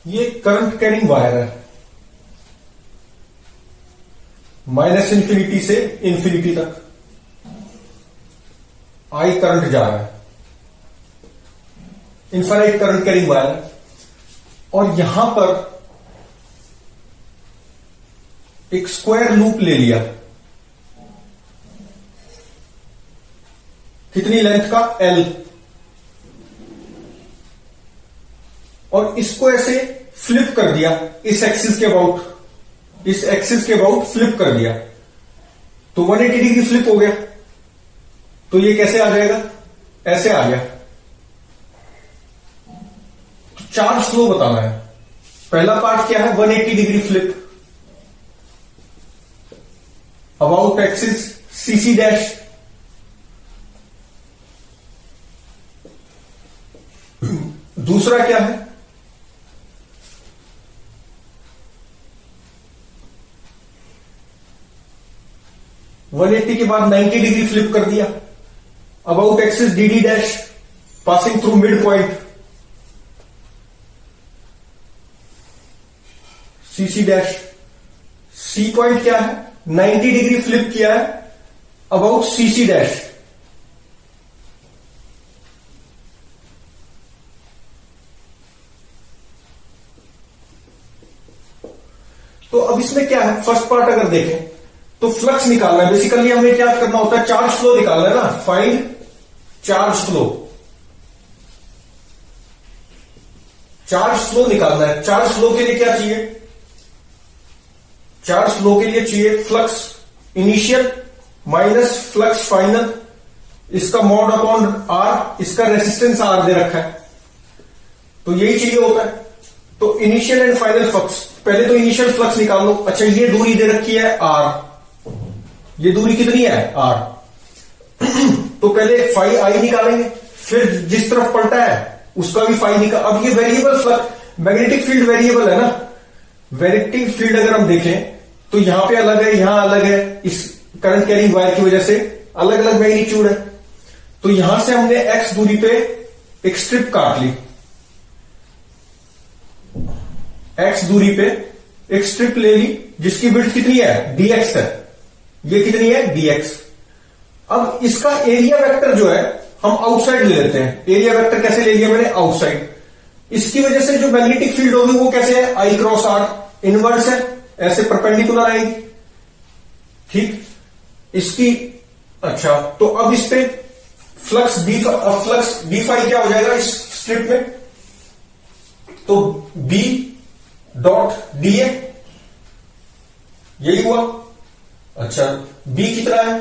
ये current carrying wire है, minus infinity से इन्फिनिटी तक आई करंट जा रहा है, इनफाइनाइट करंट कैरिंग वायर। और यहां पर एक स्क्वायर लूप ले लिया, कितनी लेंथ का, L, और इसको ऐसे फ्लिप कर दिया इस एक्सिस के अबाउट, इस एक्सिस के अबाउट फ्लिप कर दिया तो 180 डिग्री फ्लिप हो गया। तो ये कैसे आ जाएगा, ऐसे आ गया। तो चार्ज फ्लो बताना है। पहला पार्ट क्या है, 180 degree flip about axis CC dash. दूसरा क्या है, वन 180 के बाद 90 डिग्री फ्लिप कर दिया about axis DD dash passing through mid point CC dash. C point क्या है, 90 डिग्री फ्लिप किया है अबाउट CC डैश। तो अब इसमें क्या है, फर्स्ट पार्ट अगर देखें तो फ्लक्स निकालना है। बेसिकली हमें क्या करना होता है, चार्ज फ्लो निकालना है ना, find charge flow. Charge flow निकालना है। चार्ज फ्लो के लिए क्या चाहिए, चार्ज फ्लो के लिए चाहिए flux initial minus flux final, इसका मॉड अपॉन R, इसका रेसिस्टेंस R दे रखा है, तो यही चाहिए होता है। तो इनिशियल एंड फाइनल फ्लक्स, पहले तो इनिशियल फ्लक्स निकाल लो। अच्छा, ये दूरी दे रखी है R, ये दूरी कितनी है R, तो पहले फाई आई निकालेंगे, फिर जिस तरफ पलटा है उसका भी फाई निकाल। अब ये variable flux, magnetic field variable है ना, मैग्नेटिक फील्ड अगर हम देखें तो यहां पे अलग है, यहां अलग है, इस करंट कैरिंग वायर की वजह से अलग अलग मैग्नीट्यूड है। तो यहां से हमने x दूरी पे एक स्ट्रिप काट ली, x दूरी पे एक स्ट्रिप ले ली जिसकी विड्थ कितनी है, dx है, ये कितनी है, dx। अब इसका एरिया वेक्टर जो है हम आउटसाइड ले लेते हैं। एरिया वेक्टर कैसे ले लिया मैंने, आउटसाइड। इसकी वजह से जो मैग्नेटिक फील्ड होगी वो कैसे है, I क्रॉस R, इनवर्स है, ऐसे परपेंडिकुलर आएगी, ठीक। इसकी अच्छा, तो अब इस पे फ्लक्स डी फाई क्या हो जाएगा इस स्ट्रिप में, तो B डॉट DA, यही हुआ। अच्छा, B कितना है,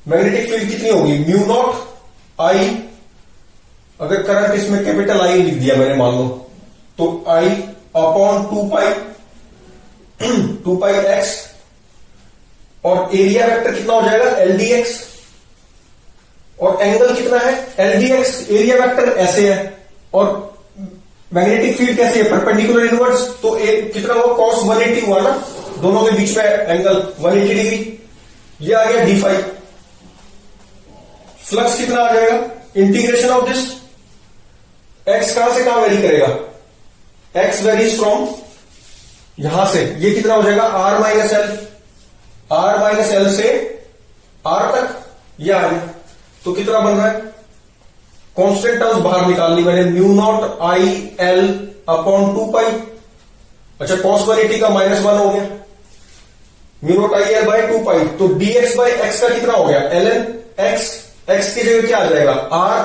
मैग्नेटिक फील्ड कितनी होगी, म्यू नॉट I, अगर करंट इसमें कैपिटल I लिख दिया मैंने मान लो, तो I अपॉन 2 पाई x, और एरिया वेक्टर कितना हो जाएगा, LDX, और एंगल कितना है, LDX। एरिया वेक्टर ऐसे है और मैग्नेटिक फील्ड कैसे है, परपेंडिकुलर इनवर्स, तो कितना हुआ, cos 180 हुआ ना, दोनों के बीच में एंगल 180 डिग्री। ये आ गया d फाई। फ्लक्स कितना आ जाएगा, इंटीग्रेशन ऑफ दिस, x कहां से कहां वेरी करेगा, x वेरीज फ्रॉम यहां से, ये कितना हो जाएगा, R माइनस L से R तक, ये आ गया। तो कितना बन रहा है, कांस्टेंट टर्म्स बाहर निकाल ली मैंने, mu naught I L upon 2 पाई। अच्छा, cos 180 का -1 हो गया, mu not I L by 2 पाई, तो dx बाई x का कितना हो गया, ln x। x की जगह क्या आ जाएगा, R,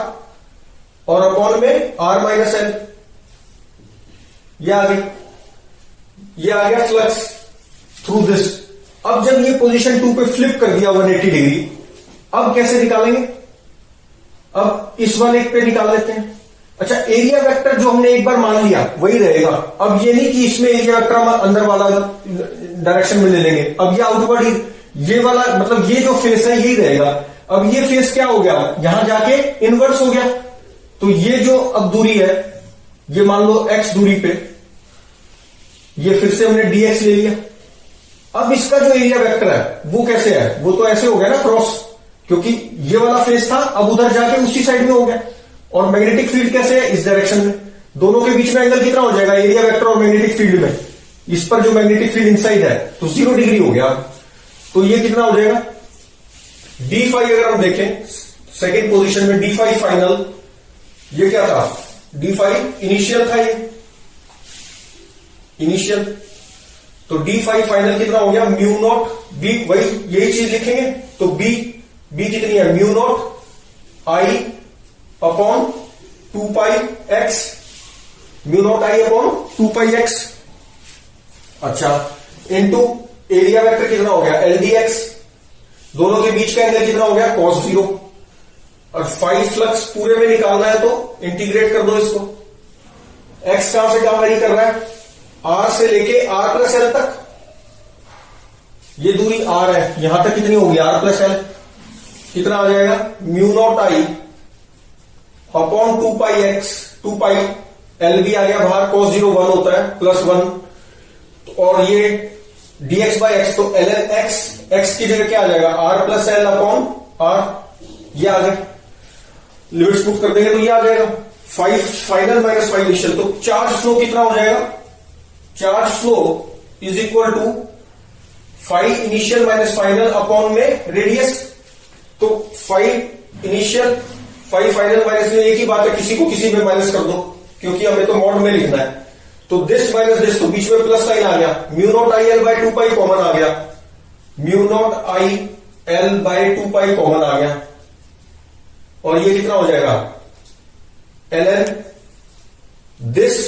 और अपॉन में R माइनस L, ये आ गई, ये आ गया फ्लक्स थ्रू दिस। अब जब ये पोजीशन 2 पे फ्लिप कर दिया 180 डिग्री, अब कैसे निकालेंगे, अब इस वाले पे निकाल लेते हैं। अच्छा, एरिया वेक्टर जो हमने एक बार मान लिया वही रहेगा। अब ये नहीं कि इसमें एरिया वेक्टर हम अंदर वाला डायरेक्शन में ले लेंगे, अब ये आउटवर्ड ही, ये वाला मतलब ये जो फेस है यही रहेगा। अब ये फेस क्या हो गया, यहां जाके इनवर्स हो गया, तो ये जो अब दूरी है, ये मान लो x दूरी पे, ये फिर से हमने dx ले लिया। अब इसका जो एरिया वेक्टर है वो कैसे है, वो तो ऐसे हो गया ना क्रॉस, क्योंकि ये वाला फेस था, अब उधर जाके उसी साइड में हो गया। और मैग्नेटिक फील्ड कैसे है, इस डायरेक्शन में, दोनों के बीच में एंगल कितना हो जाएगा, एरिया वेक्टर और मैग्नेटिक फील्ड में, इस पर जो मैग्नेटिक फील्ड इनसाइड है तो 0 डिग्री हो गया। तो ये कितना हो जाएगा d फाई, अगर हम देखें सेकेंड पोजीशन में d फाई फाइनल, ये क्या था, d फाई इनिशियल था, ये इनिशियल, तो d फाई फाइनल कितना हो गया, म्यू नॉट b, वही यही चीज लिखेंगे, तो b कितनी है, mu naught I upon 2 pi x, mu naught I upon 2 pi x। अच्छा, इनटू एरिया वेक्टर कितना हो गया, LDX, दोनों के बीच का एंगल कितना हो गया, cos 0, और फाई फ्लक्स पूरे में निकालना है तो इंटीग्रेट कर दो इसको। x कहां से कहां वेरी कर रहा है, r से लेके r प्लस एल तक, ये दूरी r है, यहां तक कितनी होगी, r प्लस एल, कितना आ जाएगा, mu naught I upon 2 pi x, 2 pi L भी आ गया बाहर, cos 0 1 होता है, प्लस 1, और ये dx बाई एक्स, तो ln x, x की जगह क्या आ जाएगा, r plus L upon r, ये आ गया, लिमिट्स पुट कर देंगे तो ये आ जाएगा 5 फाइनल माइनस 5 इनिशियल, तो चार्ज फ्लो कितना हो जाएगा, charge flow is equal to 5 initial minus final upon में रेडियस, तो 5 इनिशियल 5 फाइनल माइनस में एक ही बात है, किसी को किसी में माइनस कर दो, क्योंकि हमें तो मॉड में लिखना है, तो दिस माइनस दिस, तो बीच में प्लस साइन आ गया, mu naught I L by 2 pi common आ गया, mu naught I L by 2 pi common आ गया, और ये कितना हो जाएगा, ln this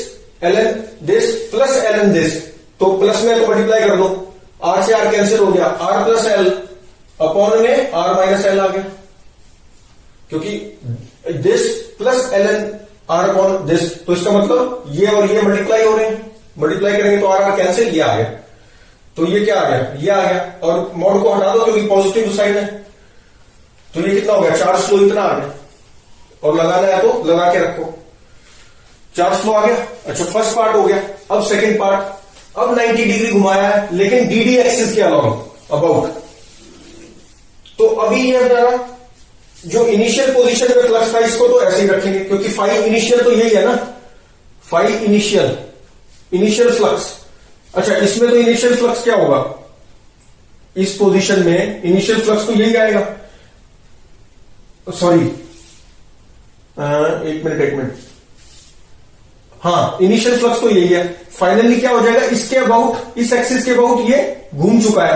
plus ln this, तो प्लस में तो मल्टीप्लाई कर दो, r से r कैंसिल हो गया, r प्लस एल अपॉन में r माइनस एल आ गया, क्योंकि this plus ln r upon this, तो इसका मतलब ये और ये मल्टीप्लाई हो रहे हैं, मल्टीप्लाई करेंगे तो r कैंसिल, ये आ गया, तो ये क्या आ गया, ये आ गया, और मॉड को हटा दो क्योंकि पॉजिटिव साइन है, तो ये कितना हो गया, चार्ज फ्लो इतना आ गया, और लगाना है तो लगा के रखो, चार्ज फ्लो आ गया। अच्छा, फर्स्ट पार्ट हो गया, अब सेकंड पार्ट, अब 90 डिग्री घुमाया है, लेकिन dd एक्सिस के अलाउंग अबाउट, तो अभी ये हमारा जो इनिशियल पोजीशन में फ्लक्स था इसको तो ऐसे ही रखेंगे, क्योंकि फाई इनिशियल तो यही है ना, फाई इनिशियल फ्लक्स। अच्छा, इसमें तो इनिशियल फ्लक्स क्या होगा, इस पोजीशन में इनिशियल फ्लक्स तो यही आएगा, सॉरी एक मिनट, हाँ, इनिशियल फ्लक्स तो यही है, फाइनली क्या हो जाएगा, इसके अबाउट, इस एक्सिस के अबाउट ये घूम चुका है,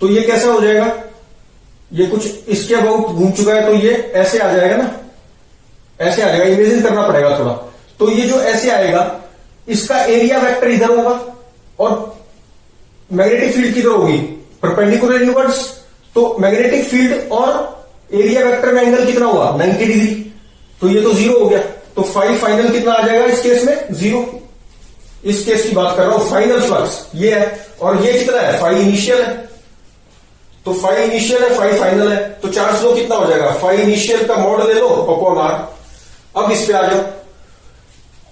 तो ये कैसा हो जाएगा, ये कुछ इसके अबाउट घूम चुका है, तो ये ऐसे आ जाएगा ना, ऐसे आ जाएगा, इमेजिन करना पड़ेगा थोड़ा, तो ये जो ऐसे आएगा, इसका एरिया वेक्टर इधर होगा, और मैग्नेटिक फील्ड किधर होगी, परपेंडिकुलर इनवर्ड्स, तो मैग्नेटिक फील्ड और एरिया वेक्टर में एंगल कितना हुआ, 90 डिग्री, तो ये तो 0 हो गया, तो फाई फाइनल कितना आ जाएगा इस केस में, 0, इस केस की बात कर रहा हूं, फाइनल फ्लक्स ये है, और ये कितना है, फाई इनिशियल है, तो फाई इनिशियल है, फाई फाइनल है, तो चार्ज फ्लो कितना हो जाएगा, फाई इनिशियल का मॉड ले लो अपॉन आर। अब इस पे आ जाओ,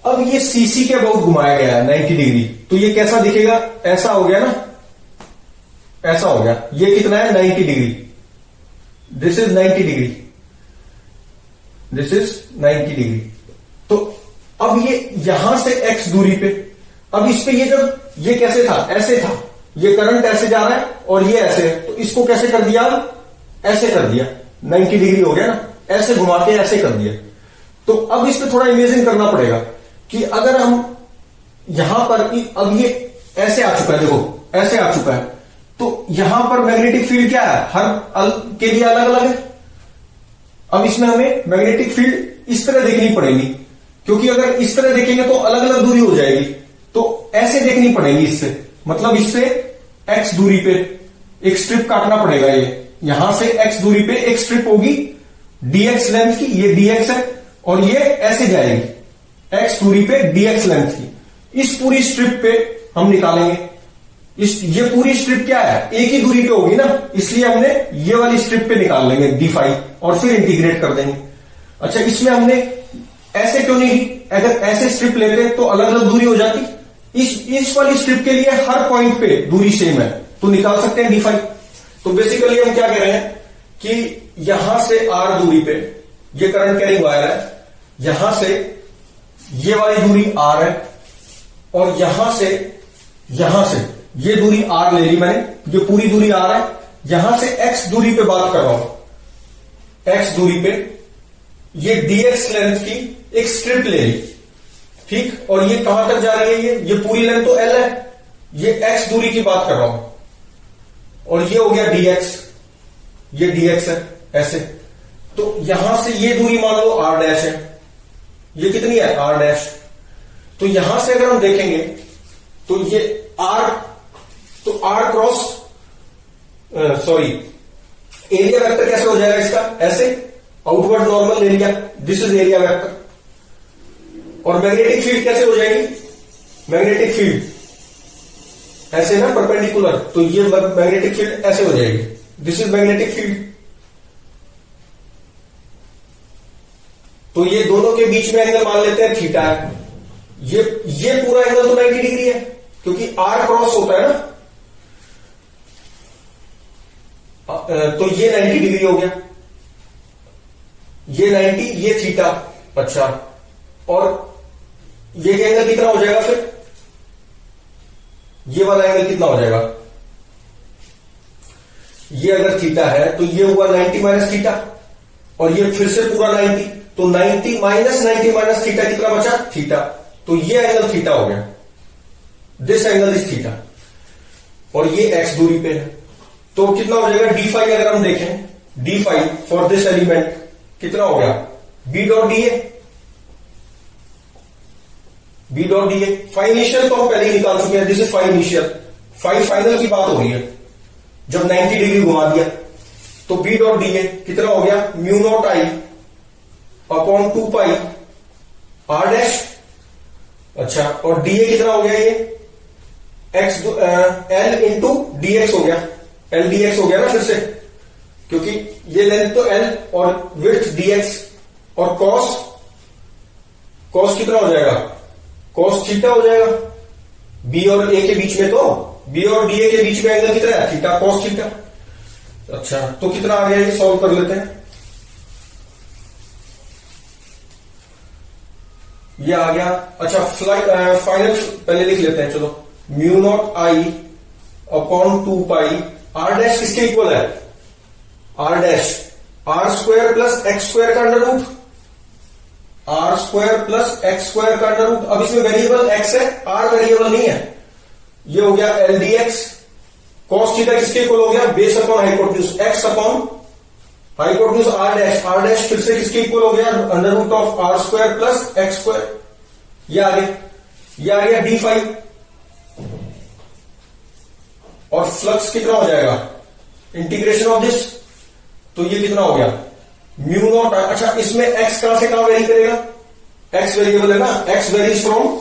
अब ये सीसी के अबाउट घुमाया गया है 90 डिग्री, तो ये कैसा दिखेगा, ऐसा हो गया ना, ऐसा हो गया, ये कितना है 90 degree, this is 90 degree, this is 90 degree, तो अब ये यहां से x दूरी पे, अब इस पे ये जब ये कैसे था, ऐसे था, ये करंट ऐसे जा रहा है और ये ऐसे है, तो इसको कैसे कर दिया, ऐसे कर दिया, 90 डिग्री हो गया ना, ऐसे घुमा के ऐसे कर दिया। तो अब इस पे थोड़ा इमेजिन करना पड़ेगा कि अगर हम यहां पर, अब ये ऐसे आ चुका है, देखो ऐसे आ चुका है, तो यहां पर मैग्नेटिक फील्ड क्या है, हर के लिए अलग अलग है। अब इसमें हमें मैग्नेटिक फील्ड इस तरह देखनी पड़ेगी, क्योंकि अगर इस तरह देखेंगे तो अलग अलग दूरी हो जाएगी, तो ऐसे देखनी पड़ेगी इससे, मतलब इससे x दूरी पे एक स्ट्रिप काटना पड़ेगा, ये यहां से x दूरी पे एक स्ट्रिप होगी dx लेंथ की, ये dx है, और ये ऐसे जाएगी x दूरी पे dx लेंथ की, इस पूरी स्ट्रिप पे हम निकालेंगे, ये पूरी स्ट्रिप क्या है, एक ही दूरी पे होगी ना, इसलिए हमने ये वाली स्ट्रिप पे निकाल लेंगे d फाई, और फिर इंटीग्रेट कर देंगे। अच्छा, इसमें हमने ऐसे क्यों नहीं, अगर ऐसे स्ट्रिप लेते तो अलग अलग दूरी हो जाती, इस वाली स्ट्रिप के लिए हर पॉइंट पे दूरी सेम है, तो निकाल सकते हैं d फाई। तो बेसिकली हम क्या कह रहे हैं कि यहां से r दूरी पे ये करंट कैरिंग वायर है, यहां से ये वाली दूरी r है, और यहां से ये दूरी r ले ली मैंने, ये पूरी दूरी r है, यहां से x दूरी पे बात कर रहा हूं, x दूरी पे ये dx लेंथ की एक स्ट्रिप ले ली, ठीक। और ये कहां तक जा रही है, ये पूरी लेंथ तो l है, ये x दूरी की बात कर रहा हूं, और ये हो गया dx, ये dx है ऐसे। तो यहां से ये दूरी मान लो r डैश है, ये कितनी है r डैश। तो यहां से अगर हम देखेंगे तो ये r cross sorry area vector कैसे हो जाएगा इसका, ऐसे outward normal area, this is area vector. और मैग्नेटिक फील्ड कैसे हो जाएगी, मैग्नेटिक फील्ड ऐसे ना परपेंडिकुलर, तो ये मैग्नेटिक फील्ड ऐसे हो जाएगी, दिस इज मैग्नेटिक फील्ड। तो ये दोनों के बीच में एंगल मान लेते हैं थीटा है, ये पूरा एंगल तो 90 डिग्री है, क्योंकि r क्रॉस होता है ना, तो ये 90 डिग्री हो गया, ये 90, ये थीटा। अच्छा, और ये एंगल कितना हो जाएगा फिर, ये वाला एंगल कितना हो जाएगा, ये अगर थीटा है तो ये हुआ 90 माइनस थीटा, और ये फिर से पूरा 90, तो 90 माइनस थीटा कितना बचा, थीटा। तो ये एंगल थीटा हो गया, दिस एंगल इज थीटा, और ये x दूरी पे है। तो कितना हो जाएगा d फाई, अगर हम देखें d phi for this element कितना हो गया, b dot D A. Phi initial तो हम पहले ही निकाल चुके हैं, this is phi initial, phi final की बात हो रही है, जब 90 डिग्री घुमा दिया। तो b डॉट डी ए कितना हो गया, mu naught I upon 2 pi r dash. अच्छा, और डी ए कितना हो गया, ये x l into D x हो गया, एल डी एक्स हो गया ना फिर से, क्योंकि ये लेंथ तो l और विड्थ डी एक्स, और कॉस कितना हो जाएगा, कॉस थीटा हो जाएगा। b और a के बीच में, तो b और da के बीच में एंगल कितना है, थीटा, कॉस थीटा। अच्छा, तो कितना आ गया, ये सॉल्व कर लेते हैं। ये आ गया। अच्छा, फाइनल पहले लिख लेते हैं, चलो। Mu naught I upon 2 pi r dash किसके इक्वल है, r dash r square plus x square का under root, r square plus x square का अंडर रूट। अब इसमें वेरिएबल x है, r वेरिएबल नहीं है। ये हो गया l d x, cos theta किसके इक्वल हो गया, base upon hypotenuse, x upon hypotenuse r dash फिर से किसके इक्वल हो गया, under root of r square plus x square. ये आ गया डी फाई। और फ्लक्स कितना हो जाएगा, इंटीग्रेशन ऑफ दिस, तो ये कितना हो गया, म्यू नॉट। अच्छा, इसमें x कहां से कहां वेरी करेगा, x वेरिएबल है ना, x वेरीज फ्रॉम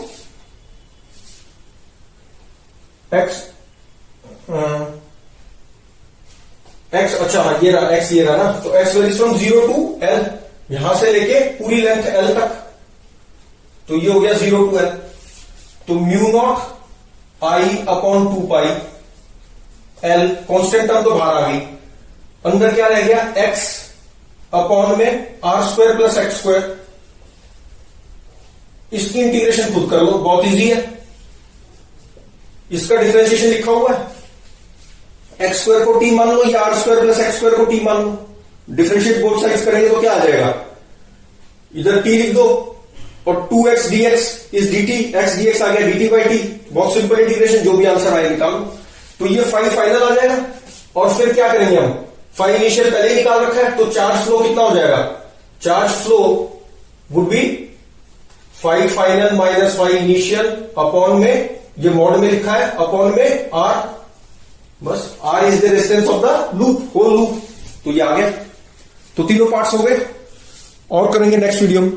x अच्छा हाँ, ये रहा x, ये रहा ना, तो x varies from 0 to l, यहां से लेके पूरी लेंथ l तक, तो ये हो गया 0 टू l। तो mu naught I upon 2 pi l, constant term तो बाहर आ गई, अंदर क्या रह गया, x अपॉन में r square plus x square. इसकी इंटीग्रेशन खुद कर लो, बहुत इजी है। इसका डिफरेंशिएशन लिखा हुआ है, एक्स स्क्वायर को t मान लो या r square plus x square को t मान लो, डिफरेंशिएट बोथ साइड्स करेंगे तो क्या आ जाएगा, इधर t लिख दो, और 2x dx is dt, x dx आ गया dt बाई t। बहुत सिंपल इंटीग्रेशन, जो भी आंसर आए निकालो। तो ये फाई फाइनल आ जाएगा। और फिर क्या करेंगे हम, फाई इनिशियल पहले ही निकाल रखा है, तो चार्ज फ्लो कितना हो जाएगा, charge flow would be phi final minus phi initial upon में, ये मॉड में लिखा है, अपॉन में r, बस r is the resistance of the loop, whole loop. तो ये आ गया। तो तीनों पार्ट्स हो गए, और करेंगे नेक्स्ट वीडियो में।